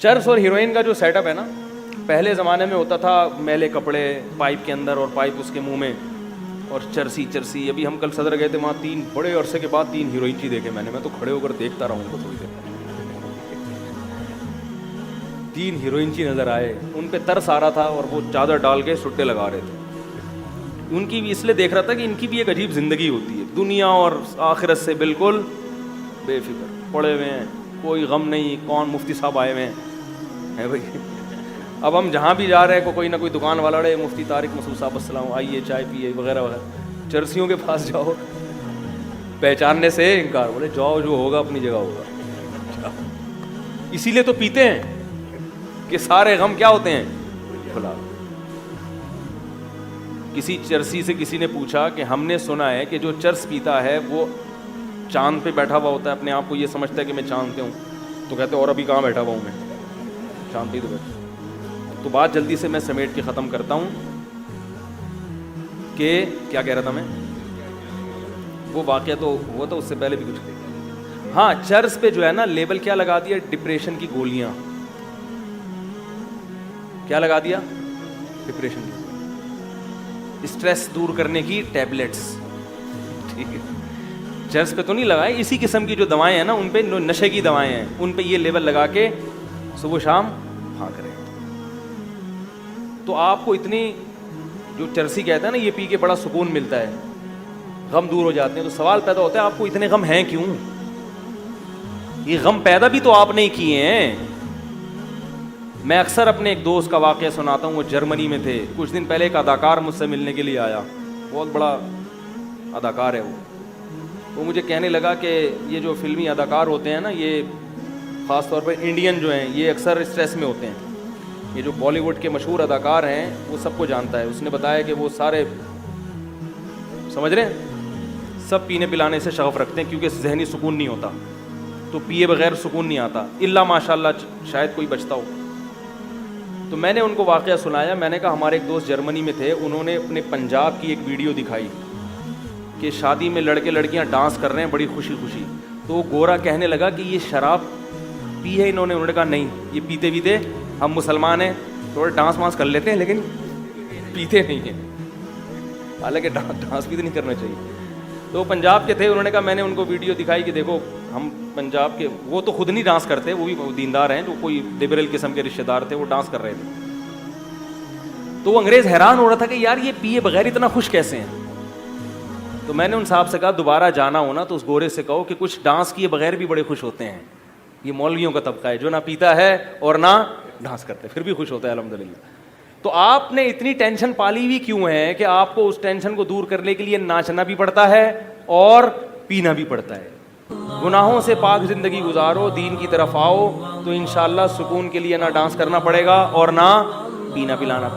چرس اور ہیروئن کا جو سیٹ اپ ہے نا, پہلے زمانے میں ہوتا تھا میلے کپڑے پائپ کے اندر اور پائپ اس کے منہ میں, اور چرسی. ابھی ہم کل صدر گئے تھے, وہاں 3 بڑے عرصے کے بعد 3 ہیروئن دیکھے میں نے. میں تو کھڑے ہو کر دیکھتا رہا ہوں ان کو تھوڑی دیر. 3 ہیروئن نظر آئے, ان پہ ترس آ رہا تھا اور وہ چادر ڈال کے سٹے لگا رہے تھے. ان کی بھی اس لیے دیکھ رہا تھا کہ ان کی بھی ایک عجیب زندگی ہوتی ہے, دنیا اور آخرت سے بالکل بے فکر پڑے ہوئے ہیں, کوئی غم نہیں. کون مفتی صاحب آئے ہوئے ہیں بھائی. اب ہم جہاں بھی جا رہے ہیں کوئی نہ کوئی دکان والا رہے, مفتی طارق مسعود صاحب السلام, آئیے چائے پیے وغیرہ وغیرہ. چرسیوں کے پاس جاؤ, پہچاننے سے انکار, بولے جاؤ جو ہوگا اپنی جگہ ہوگا. اسی لیے تو پیتے ہیں کہ سارے غم کیا ہوتے ہیں بھلا. کسی چرسی سے کسی نے پوچھا کہ ہم نے سنا ہے کہ جو چرس پیتا ہے وہ چاند پہ بیٹھا ہوا ہوتا ہے, اپنے آپ کو یہ سمجھتا ہے کہ میں چاند پہ ہوں. تو کہتے اور ابھی کہاں بیٹھا ہوا ہوں میں, چاند پہ تو بیٹھا. تو بات جلدی سے میں سمیٹ کے ختم کرتا ہوں کہ کیا کہہ رہا تھا میں, وہ واقعہ تو ہوا تھا, اس سے پہلے بھی کچھ. ہاں, چرس پہ جو ہے نا لیبل کیا لگا دیا, ڈپریشن کی گولیاں. کیا لگا دیا, ڈپریشن کی, اسٹریس دور کرنے کی ٹیبلٹس. ٹھیک ہے, چرس پہ تو نہیں لگائے, اسی قسم کی جو دوائیں ہیں نا ان پہ, نشے کی دوائیں ہیں ان پہ یہ لیبل لگا کے صبح شام پھانک رہے ہیں. تو آپ کو اتنی, جو چرسی کہتا ہے نا یہ پی کے بڑا سکون ملتا ہے, غم دور ہو جاتے ہیں. تو سوال پیدا ہوتا ہے آپ کو اتنے غم ہیں کیوں؟ یہ غم پیدا بھی تو آپ نے کیے ہیں. میں اکثر اپنے ایک دوست کا واقعہ سناتا ہوں, وہ جرمنی میں تھے. کچھ دن پہلے ایک اداکار مجھ سے ملنے کے لیے آیا, بہت بڑا اداکار ہے وہ مجھے کہنے لگا کہ یہ جو فلمی اداکار ہوتے ہیں نا, یہ خاص طور پر انڈین جو ہیں, یہ اکثر اسٹریس میں ہوتے ہیں. یہ جو بالی ووڈ کے مشہور اداکار ہیں وہ سب کو جانتا ہے. اس نے بتایا کہ وہ سارے, سمجھ رہے ہیں, سب پینے پلانے سے شغف رکھتے ہیں کیونکہ ذہنی سکون نہیں ہوتا, تو پیے بغیر سکون نہیں آتا, الا ماشاء اللہ شاید کوئی بچتا ہو. تو میں نے ان کو واقعہ سنایا. میں نے کہا ہمارے ایک دوست جرمنی میں تھے, انہوں نے اپنے پنجاب کی ایک ویڈیو دکھائی کہ شادی میں لڑکے لڑکیاں ڈانس کر رہے ہیں بڑی خوشی خوشی. تو وہ گورا کہنے لگا کہ یہ شراب پی ہے انہوں نے. انہوں نے کہا نہیں, یہ پیتے پیتے, ہم مسلمان ہیں تھوڑا ڈانس وانس کر لیتے ہیں لیکن پیتے نہیں ہیں, حالانکہ ڈانس بھی تو نہیں کرنا چاہیے. تو وہ پنجاب کے تھے, انہوں نے کہا میں نے ان کو ویڈیو دکھائی کہ دیکھو ہم پنجاب کے, وہ تو خود نہیں ڈانس کرتے, وہ بھی دیندار ہیں, جو کوئی لبرل قسم کے رشتہ دار تھے وہ ڈانس کر رہے تھے. تو وہ انگریز حیران ہو رہا تھا کہ یار یہ پیے بغیر اتنا خوش کیسے ہیں. تو میں نے ان صاحب سے کہا دوبارہ جانا ہونا تو اس گورے سے کہو کہ کچھ ڈانس کیے بغیر بھی بڑے خوش ہوتے ہیں. یہ مولویوں کا طبقہ ہے جو نہ پیتا ہے اور نہ ڈانس کرتے, پھر بھی خوش ہوتا ہے الحمدللہ. تو آپ نے اتنی ٹینشن پالی ہوئی کیوں ہے کہ آپ کو اس ٹینشن کو دور کرنے کے لیے ناچنا بھی پڑتا ہے اور پینا بھی پڑتا ہے. گناہوں سے پاک زندگی گزارو, دین کی طرف آؤ, تو انشاءاللہ سکون کے لیے نہ ڈانس کرنا پڑے گا اور نہ پینا پلانا.